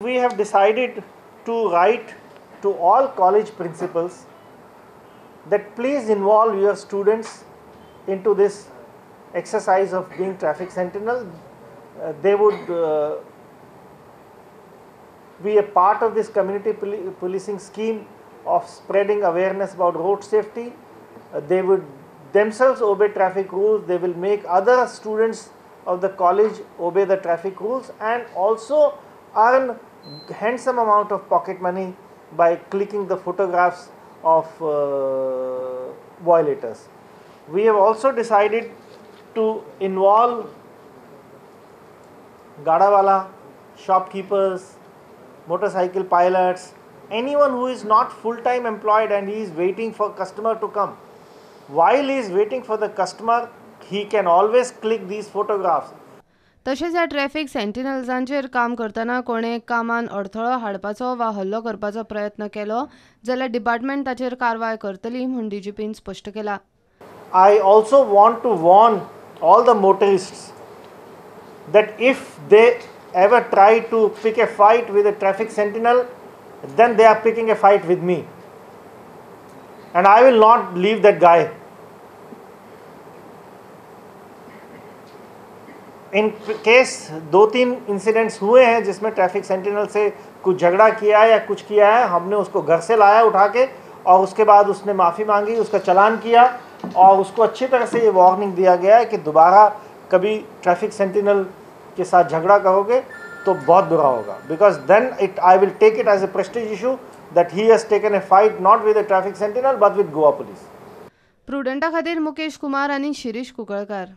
We have decided to write to all college principals that please involve your students into this exercise of being traffic sentinel. They would be a part of this community policing scheme of spreading awareness about road safety. They would themselves obey traffic rules. They will make other students of the college obey the traffic rules and also earn handsome amount of pocket money by clicking the photographs of violators. We have also decided to involve gadawala, shopkeepers, motorcycle pilots, anyone who is not full-time employed and he is waiting for customer to come. While he is waiting for the customer, he can always click these photographs. तशेंच ह्या traffic सेंटिनल्सांचेर काम करतना कोणे कामान अडथळो हाडपाचो वा hello करपाचो प्रयत्न केलो जाल्यार डिपार्टमेंट ताचेर कारवाय करतली म्हूण डीजीपीन स्पश्ट केला. I also want to warn all the motorists that if they ever try to pick a fight with a traffic sentinel, then they are picking a fight with me. And I will not leave that guy. In case 2-3 incidents हुए हैं जिसमें traffic sentinel से कुछ झगड़ा किया है या कुछ किया है, हमने उसको घर से लाया उठा के और उसके बाद उसने माफ़ी मांगी, उसका चालान किया और उसको अच्छी तरह से ये वार्निंग दिया गया है कि दोबारा कभी ट्रैफिक सेंटिनल के साथ झगड़ा करोगे तो बहुत बुरा होगा. Because then I will take it as a prestige issue that he has taken a fight not with a traffic sentinel but with Goa police. प्रुडंटा खातीर मुकेश कुमार आनी शिरीष कुंकळकार.